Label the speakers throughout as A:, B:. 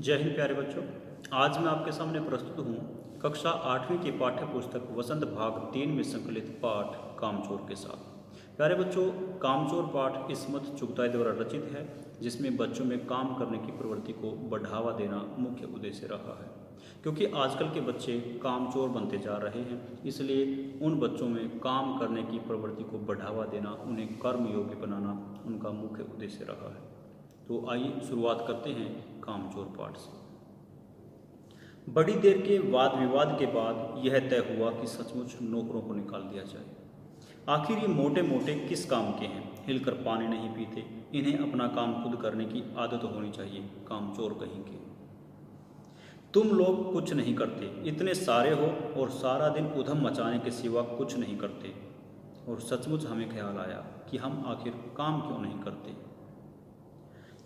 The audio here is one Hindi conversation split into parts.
A: जय हिंद प्यारे बच्चों। आज मैं आपके सामने प्रस्तुत हूँ कक्षा 8वीं की पाठ्य पुस्तक वसंत भाग 3 में संकलित पाठ कामचोर के साथ। प्यारे बच्चों, कामचोर पाठ इस्मत चुगताई द्वारा रचित है, जिसमें बच्चों में काम करने की प्रवृत्ति को बढ़ावा देना मुख्य उद्देश्य रहा है। क्योंकि आजकल के बच्चे कामचोर बनते जा रहे हैं, इसलिए उन बच्चों में काम करने की प्रवृत्ति को बढ़ावा देना, उन्हें कर्म योग्य बनाना उनका मुख्य उद्देश्य रहा है। तो आइए शुरुआत करते हैं कामचोर पाठ से। बड़ी देर के वाद विवाद के बाद यह तय हुआ कि सचमुच नौकरों को निकाल दिया जाए। आखिर ये मोटे मोटे किस काम के हैं? हिलकर पानी नहीं पीते, इन्हें अपना काम खुद करने की आदत होनी चाहिए। कामचोर कहेंगे, तुम लोग कुछ नहीं करते, इतने सारे हो और सारा दिन उधम मचाने के सिवा कुछ नहीं करते। और सचमुच हमें ख्याल आया कि हम आखिर काम क्यों नहीं करते।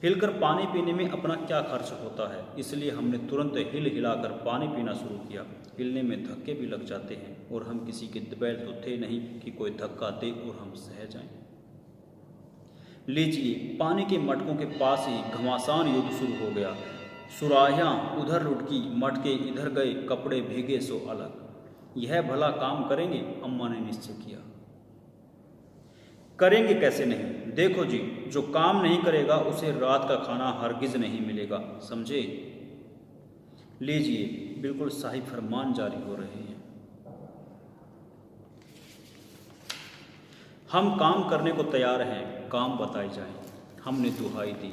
A: हिलकर पानी पीने में अपना क्या खर्च होता है, इसलिए हमने तुरंत हिल हिलाकर पानी पीना शुरू किया। हिलने में धक्के भी लग जाते हैं और हम किसी के बैल तो थे नहीं कि कोई धक्का दे और हम सह जाएं। लीजिए, पानी के मटकों के पास ही घमासान युद्ध शुरू हो गया। सुराहियाँ उधर लुढ़की, मटके इधर गए, कपड़े भीगे सो अलग। यह भला काम करेंगे? अम्मा ने निश्चय किया। करेंगे कैसे नहीं? देखो जी, जो काम नहीं करेगा उसे रात का खाना हरगिज नहीं मिलेगा, समझे? लीजिए, बिल्कुल शाही फरमान जारी हो रहे हैं। हम काम करने को तैयार हैं, काम बताए जाएं। हमने दुहाई दी,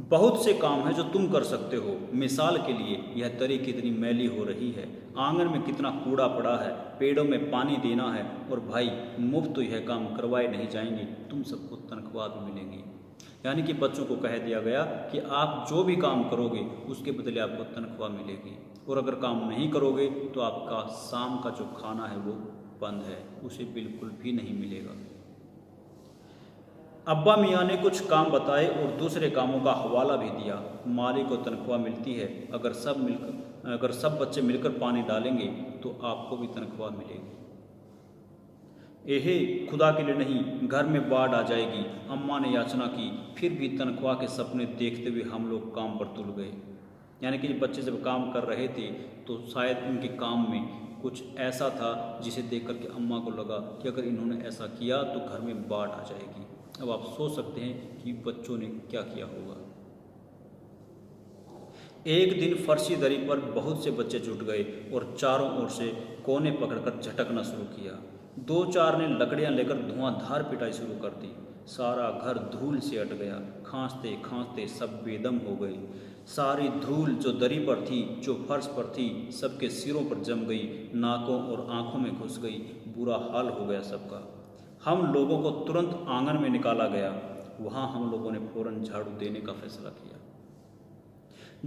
A: बहुत से काम है जो तुम कर सकते हो। मिसाल के लिए, यह तरी कितनी मैली हो रही है, आंगन में कितना कूड़ा पड़ा है, पेड़ों में पानी देना है, और भाई मुफ्त तो यह काम करवाए नहीं जाएंगे, तुम सबको तनख्वाह भी मिलेंगी। यानी कि बच्चों को कह दिया गया कि आप जो भी काम करोगे उसके बदले आपको तनख्वाह मिलेगी, और अगर काम नहीं करोगे तो आपका शाम का जो खाना है वो बंद है, उसे बिल्कुल भी नहीं मिलेगा। अब्बा मियाँ ने कुछ काम बताए और दूसरे कामों का हवाला भी दिया। मालिक को तनख्वाह मिलती है, अगर सब बच्चे मिलकर पानी डालेंगे तो आपको भी तनख्वाह मिलेगी। एहे, खुदा के लिए नहीं, घर में बाढ़ आ जाएगी, अम्मा ने याचना की। फिर भी तनख्वाह के सपने देखते हुए हम लोग काम पर तुल गए। यानी कि बच्चे जब काम कर रहे थे तो शायद उनके काम में कुछ ऐसा था जिसे देख कर के अम्मा को लगा कि अगर इन्होंने ऐसा किया तो घर में बाढ़ आ जाएगी। अब आप सोच सकते हैं कि बच्चों ने क्या किया होगा। एक दिन फर्शी दरी पर बहुत से बच्चे जुट गए और चारों ओर से कोने पकड़कर झटकना शुरू किया। दो चार ने लकड़ियां लेकर धुआंधार पिटाई शुरू कर दी। सारा घर धूल से अट गया। खांसते खांसते सब बेदम हो गए। सारी धूल जो दरी पर थी, जो फर्श पर थी, सबके सिरों पर जम गई, नाकों और आंखों में घुस गई। बुरा हाल हो गया सबका। हम लोगों को तुरंत आंगन में निकाला गया। वहाँ हम लोगों ने फौरन झाड़ू देने का फैसला किया।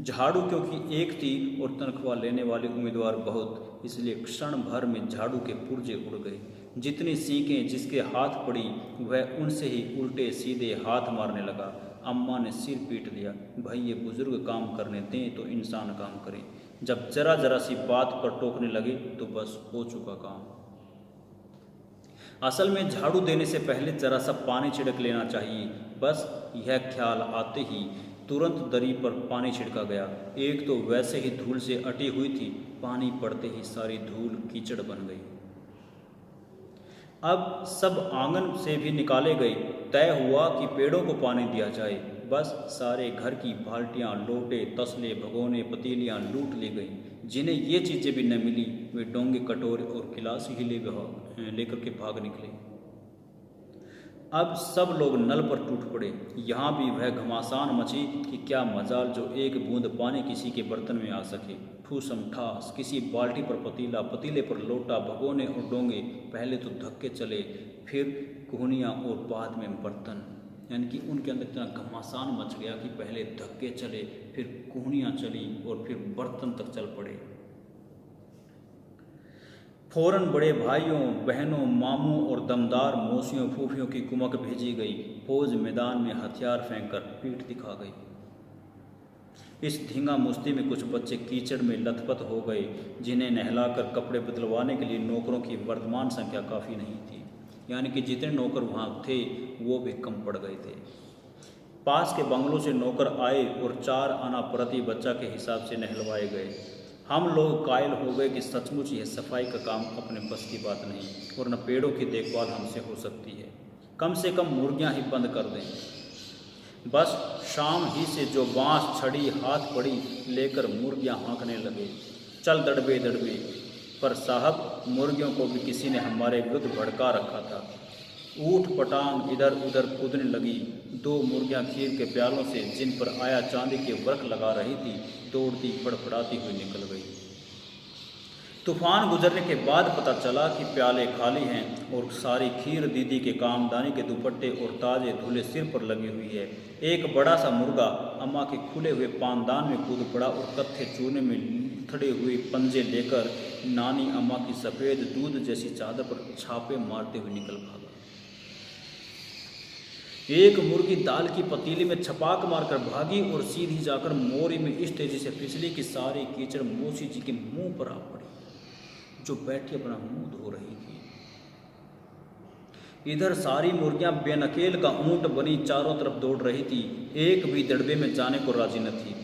A: झाड़ू क्योंकि एक थी और तनख्वाह लेने वाले उम्मीदवार बहुत, इसलिए क्षण भर में झाड़ू के पुर्जे उड़ गए। जितनी सीखें जिसके हाथ पड़ी वह उनसे ही उल्टे सीधे हाथ मारने लगा। अम्मा ने सिर पीट लिया, भाई ये बुजुर्ग काम करने दें तो इंसान काम करें। जब जरा जरा सी बात पर टोकने लगे तो बस हो चुका काम। असल में झाड़ू देने से पहले जरा सा पानी छिड़क लेना चाहिए। बस यह ख्याल आते ही तुरंत दरी पर पानी छिड़का गया। एक तो वैसे ही धूल से अटी हुई थी, पानी पड़ते ही सारी धूल कीचड़ बन गई। अब सब आंगन से भी निकाले गए। तय हुआ कि पेड़ों को पानी दिया जाए। बस सारे घर की बाल्टियाँ, लोटे, तसले, भगोने, पतीलियाँ लूट ली गई। जिन्हें ये चीज़ें भी न मिली वे डोंगे, कटोरे और गिलास ही लेकर के भाग निकले। अब सब लोग नल पर टूट पड़े। यहाँ भी वह घमासान मची कि क्या मजाल जो एक बूंद पानी किसी के बर्तन में आ सके। ठूसम ठास, किसी बाल्टी पर पतीला, पतीले पर लोटा, भगोने और डोंगे। पहले तो धक्के चले, फिर कुहनियाँ और बाद में बर्तन। यानी कि उनके अंदर इतना घमासान मच गया कि पहले धक्के चले, फिर कुहनियाँ चली और फिर बर्तन तक चल पड़े। फौरन बड़े भाइयों, बहनों, मामों और दमदार मौसियों, फूफियों की कुमक भेजी गई। फौज मैदान में हथियार फेंककर पीठ दिखा गई। इस धींगा मुश्ती में कुछ बच्चे कीचड़ में लथपथ हो गए, जिन्हें नहलाकर कपड़े बदलवाने के लिए नौकरों की वर्तमान संख्या काफ़ी नहीं थी। यानी कि जितने नौकर वहाँ थे वो भी कम पड़ गए थे। पास के बंगलों से नौकर आए और 4 आना प्रति बच्चा के हिसाब से नहलवाए गए। हम लोग कायल हो गए कि सचमुच यह सफाई का काम अपने बस की बात नहीं और न पेड़ों की देखभाल हमसे हो सकती है। कम से कम मुर्गियां ही बंद कर दें। बस शाम ही से जो बांस छड़ी हाथ पड़ी लेकर मुर्गियां हाँकने लगे, चल दड़बे दड़बे। पर साहब, मुर्गियों को भी किसी ने हमारे विरुद्ध भड़का रखा था। ऊठ पटांग इधर उधर कूदने लगी। 2 मुर्गियां खीर के प्यालों से, जिन पर आया चांदी के वर्क लगा रही थी, दौड़ती फड़फड़ाती हुई निकल गई। तूफान गुजरने के बाद पता चला कि प्याले खाली हैं और सारी खीर दीदी के कामदानी के दुपट्टे और ताजे धुले सिर पर लगी हुई है। एक बड़ा सा मुर्गा अम्मा के खुले हुए पानदान में कूद पड़ा और कत्थे चूने में थड़े हुए पंजे लेकर नानी अम्मा की सफ़ेद दूध जैसी चादर पर छापे मारते हुए निकल भागा। एक मुर्गी दाल की पतीली में छपाक मारकर भागी और सीधी जाकर मोरी में इस तेजी से फिसली कि सारी कीचड़ मौसी जी के मुंह पर आ पड़ी, जो बैठी अपना मुंह धो रही थी। इधर सारी मुर्गियां बेनकेल का ऊंट बनी चारों तरफ दौड़ रही थी, एक भी दड़बे में जाने को राजी न थी।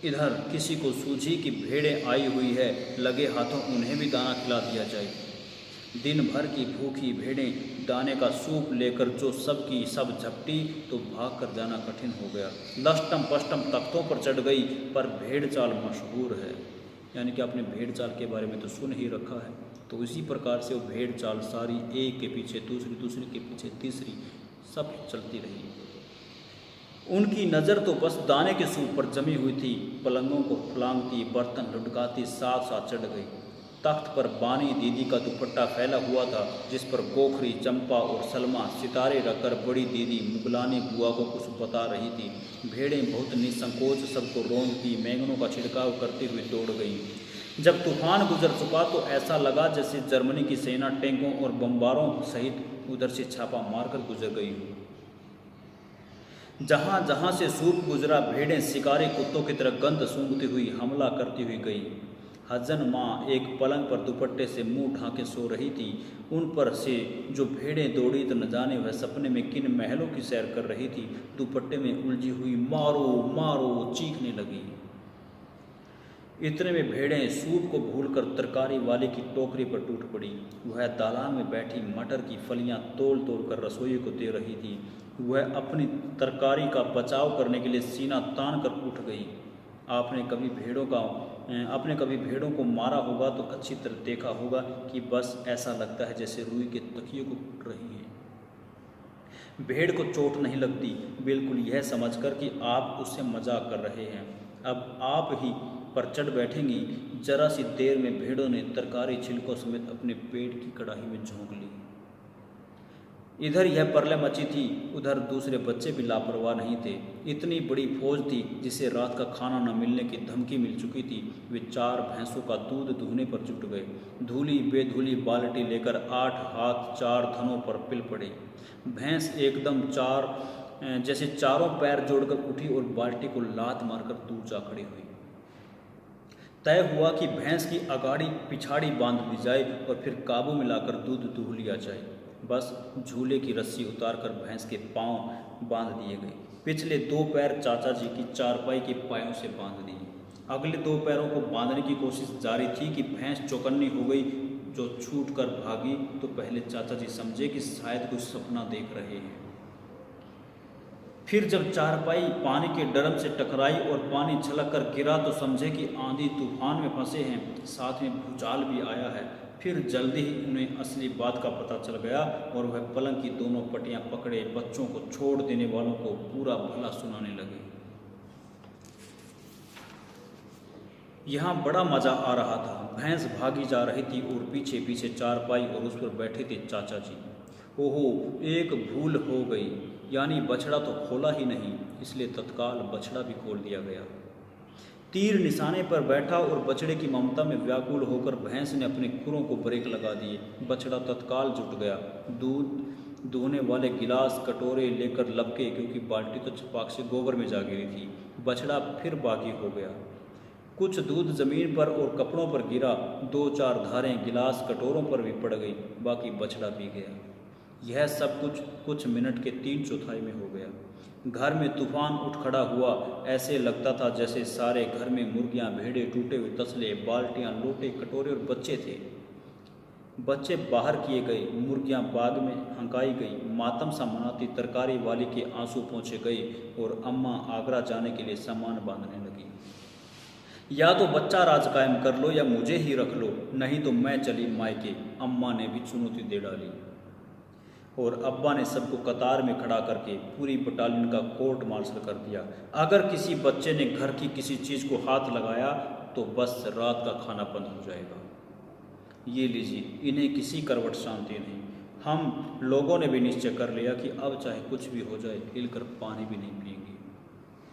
A: इधर किसी को सूझी कि भेड़ें आई हुई है, लगे हाथों उन्हें भी दाना खिला दिया जाए। दिन भर की भूखी भेड़ें दाने का सूप लेकर जो सब की सब झपटी तो भाग कर जाना कठिन हो गया। लष्टम पष्टम तख्तों पर चढ़ गई, पर भेड़ चाल मशहूर है, यानी कि आपने भेड़ चाल के बारे में तो सुन ही रखा है। तो इसी प्रकार से वो भेड़ चाल सारी एक के पीछे दूसरी, दूसरी के पीछे तीसरी, सब चलती रही। उनकी नज़र तो बस दाने के सूप पर जमी हुई थी। पलंगों को फलांगती, बर्तन लुढ़काती साथ साथ चढ़ गई। तख्त पर बानी दीदी का दुपट्टा फैला हुआ था, जिस पर गोखरी, चंपा और सलमा सितारे रखकर बड़ी दीदी मुगलानी बुआ को कुछ बता रही थी। भेड़ें बहुत निसंकोच सबको रोंदती, बैंगनों का छिड़काव करती हुई दौड़ गईं। जब तूफान गुजर चुका तो ऐसा लगा जैसे जर्मनी की सेना टैंकों और बम्बारों सहित उधर से छापा मारकर गुजर गई हो। जहाँ जहाँ से सूप गुजरा, भेड़ें शिकारी कुत्तों की तरह गंध सूंघती हुई हमला करती हुई गई। हजन माँ एक पलंग पर दुपट्टे से मुंह ढांके सो रही थी। उन पर से जो भेड़ें दौड़ी तो न जाने वह सपने में किन महलों की सैर कर रही थी। दुपट्टे में उलझी हुई मारो मारो चीखने लगी। इतने में भेड़ें सूप को भूलकर तरकारी वाले की टोकरी पर टूट पड़ी। वह दालान में बैठी मटर की फलियां तोड़ तोड़ कर रसोई को दे रही थी। वह अपनी तरकारी का बचाव करने के लिए सीना तान कर उठ गई। आपने कभी भेड़ों को मारा होगा तो अच्छी तरह देखा होगा कि बस ऐसा लगता है जैसे रुई के तकिए को कूट रही हैं। भेड़ को चोट नहीं लगती, बिल्कुल यह समझकर कि आप उससे मजाक कर रहे हैं। अब आप ही पर चढ़ बैठेंगी। जरा सी देर में भेड़ों ने तरकारी छिलकों समेत अपने पेट की कड़ाही में झोंक ली। इधर यह परले मची थी, उधर दूसरे बच्चे भी लापरवाह नहीं थे। इतनी बड़ी फौज थी जिसे रात का खाना न मिलने की धमकी मिल चुकी थी। वे 4 भैंसों का दूध दूहने पर जुट गए। धूली बेधूली बाल्टी लेकर 8 हाथ 4 धनों पर पिल पड़े। भैंस एकदम जैसे चारों पैर जोड़कर उठी और बाल्टी को लात मारकर दूर जा खड़ी हुई। तय हुआ कि भैंस की अगाड़ी पिछाड़ी बांध दी जाए और फिर काबू में लाकर दूध दूह लिया जाए। बस झूले की रस्सी उतारकर भैंस के पांव बांध दिए गए। पिछले 2 पैर चाचा जी की चारपाई के पायों से बांध दिए। अगले 2 पैरों को बांधने की कोशिश जारी थी कि भैंस चौकन्नी हो गई। जो छूट कर भागी तो पहले चाचा जी समझे कि शायद कुछ सपना देख रहे हैं। फिर जब चारपाई पानी के डरम से टकराई और पानी छलक कर गिरा तो समझे कि आंधी तूफान में फंसे हैं, साथ में भूचाल भी आया है। फिर जल्दी ही उन्हें असली बात का पता चल गया और वह पलंग की दोनों पटियां पकड़े बच्चों को छोड़ देने वालों को पूरा भला सुनाने लगे। यहाँ बड़ा मजा आ रहा था। भैंस भागी जा रही थी और पीछे पीछे चारपाई और उस पर बैठे थे चाचा जी। ओहो, एक भूल हो गई, यानी बछड़ा तो खोला ही नहीं, इसलिए तत्काल बछड़ा भी खोल दिया गया। तीर निशाने पर बैठा और बछड़े की ममता में व्याकुल होकर भैंस ने अपने खुरों को ब्रेक लगा दिए। बछड़ा तत्काल जुट गया। दूध दूहने वाले गिलास कटोरे लेकर लपके, क्योंकि बाल्टी तो छपाक से गोबर में जा गिरी थी। बछड़ा फिर बागी हो गया। कुछ दूध जमीन पर और कपड़ों पर गिरा। 2-4 धारें गिलास कटोरों पर भी पड़ गई। बाकी बछड़ा पी गया। यह सब कुछ मिनट के 3/4 में हो गया। घर में तूफान उठ खड़ा हुआ। ऐसे लगता था जैसे सारे घर में मुर्गियां, भेड़े, टूटे हुए तसले, बाल्टियां, लोटे, कटोरे और बच्चे थे। बच्चे बाहर किए गए, मुर्गियां बाग में हंकाई गई, मातम सा मनाती तरकारी वाली के आंसू पोंछे गए और अम्मा आगरा जाने के लिए सामान बांधने लगी। या तो बच्चा राज कायम कर लो या मुझे ही रख लो, नहीं तो मैं चली मायके, अम्मा ने भी चुनौती दे डाली। और अब्बा ने सबको कतार में खड़ा करके पूरी बटालियन का कोर्ट मार्शल कर दिया। अगर किसी बच्चे ने घर की किसी चीज़ को हाथ लगाया तो बस रात का खाना बंद हो जाएगा। ये लीजिए, इन्हें किसी करवट शांति नहीं। हम लोगों ने भी निश्चय कर लिया कि अब चाहे कुछ भी हो जाए, हिलकर पानी भी नहीं पिएंगे।